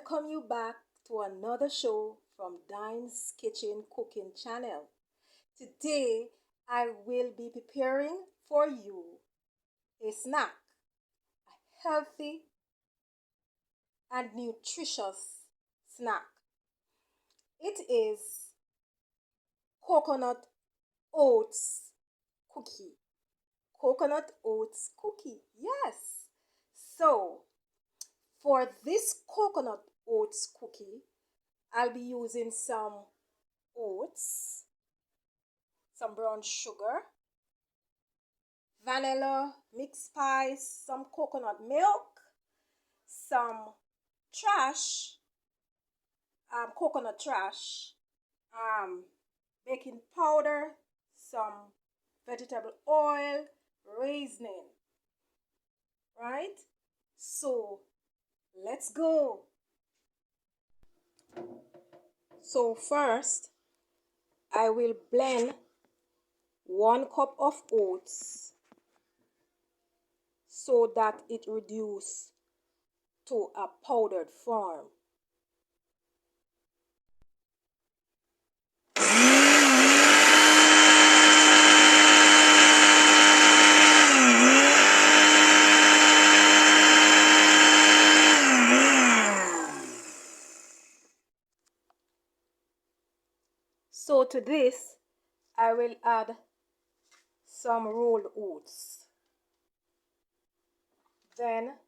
welcome you back to another show from Dine's Kitchen Cooking Channel. Today, I will be preparing for you a snack, a healthy and nutritious snack. It is coconut oats cookie. Coconut oats cookie, yes. So, for this coconut oats cookie, I'll be using some oats, some brown sugar, vanilla, mixed spice, some coconut milk, some coconut trash, baking powder, some vegetable oil, raisin, right? So let's go. So first, I will blend 1 cup of oats so that it reduces to a powdered form. So to this, I will add some rolled oats, then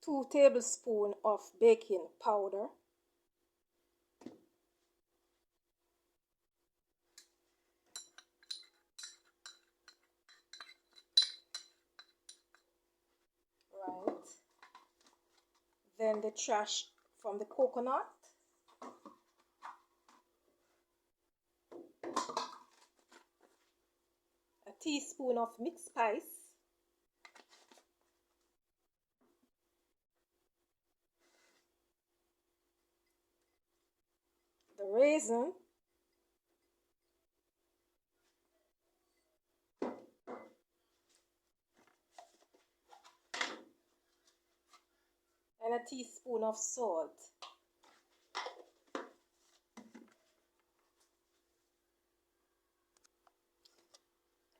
2 tablespoons of baking powder, right? Then the trash from the coconut, a teaspoon of mixed spice, the raisin, and a teaspoon of salt.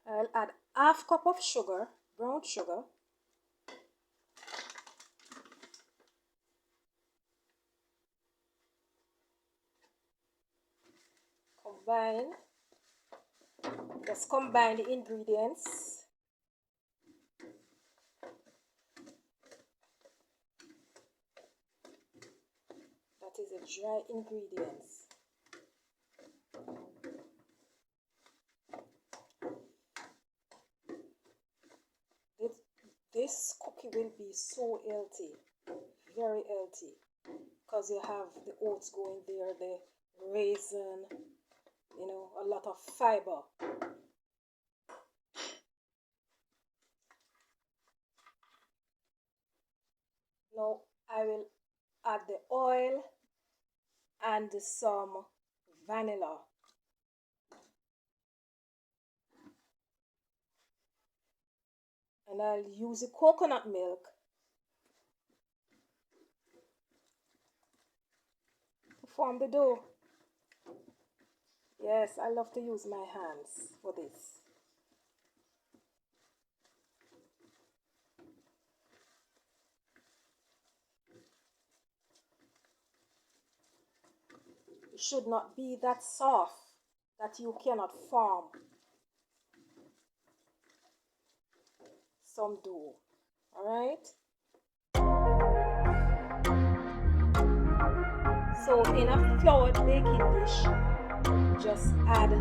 I'll add half cup of sugar, brown sugar, combine the ingredients. That is the dry ingredients. This cookie will be so healthy, very healthy, because you have the oats going there, the raisin, a lot of fiber. Now I will add the oil and some vanilla. And I'll use the coconut milk to form the dough. Yes, I love to use my hands for this. It should not be that soft that you cannot form some dough. Alright? So in a floured baking dish, just add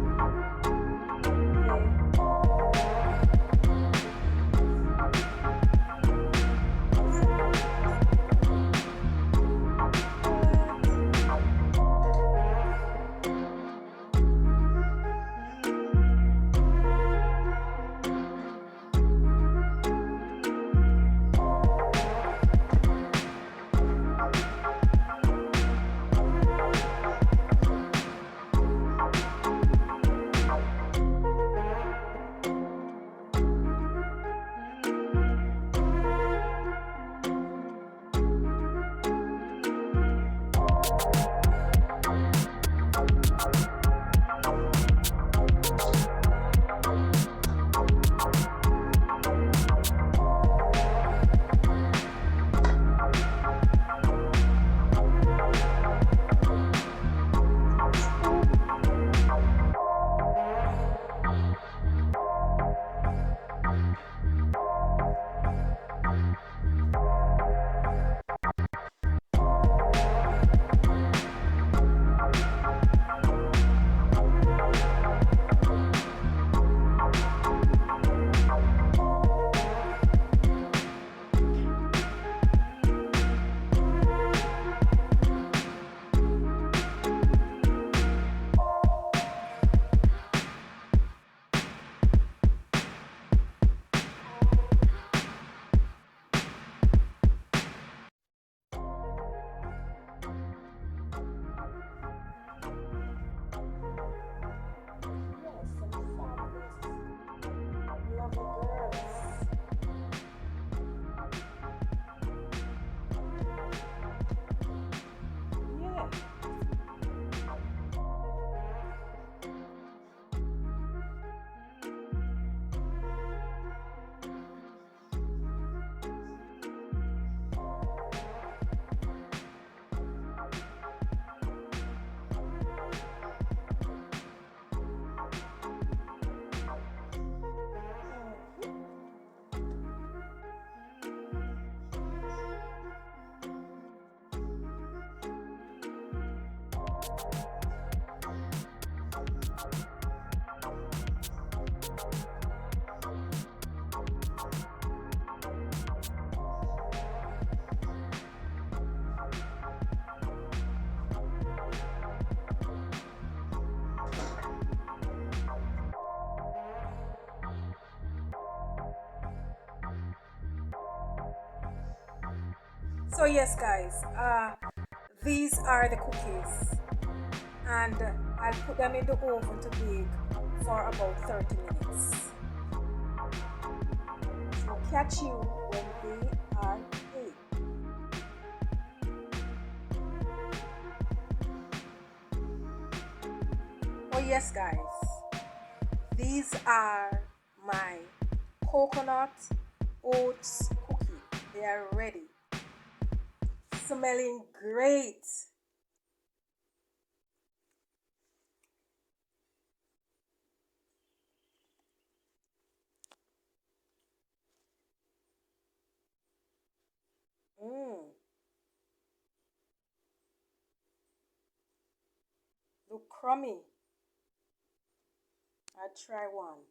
So yes guys, these are the cookies, and I'll put them in the oven to bake for about 30 minutes. So catch you when they are baked. Oh yes guys, these are my coconut oats cookie. They are ready. Smelling great. Mmm. Look crummy. I'll try one.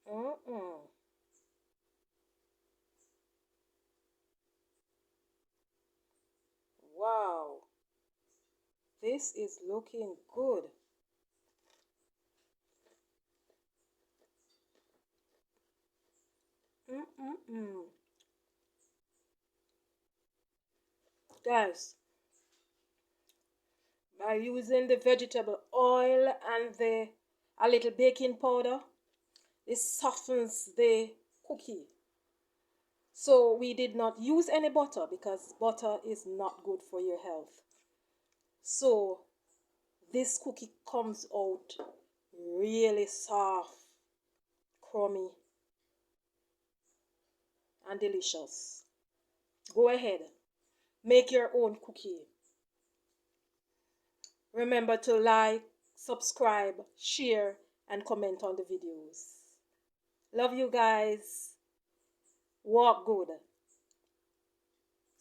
Mm-mm. Wow. This is looking good. Mm-mm-mm. Guys, by using the vegetable oil and the a little baking powder, it softens the cookie. So we did not use any butter because butter is not good for your health. So this cookie comes out really soft, crummy, and delicious. Go ahead, make your own cookie. Remember to like, subscribe, share, and comment on the videos. Love you guys. Walk good.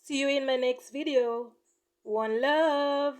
See you in my next video. One love.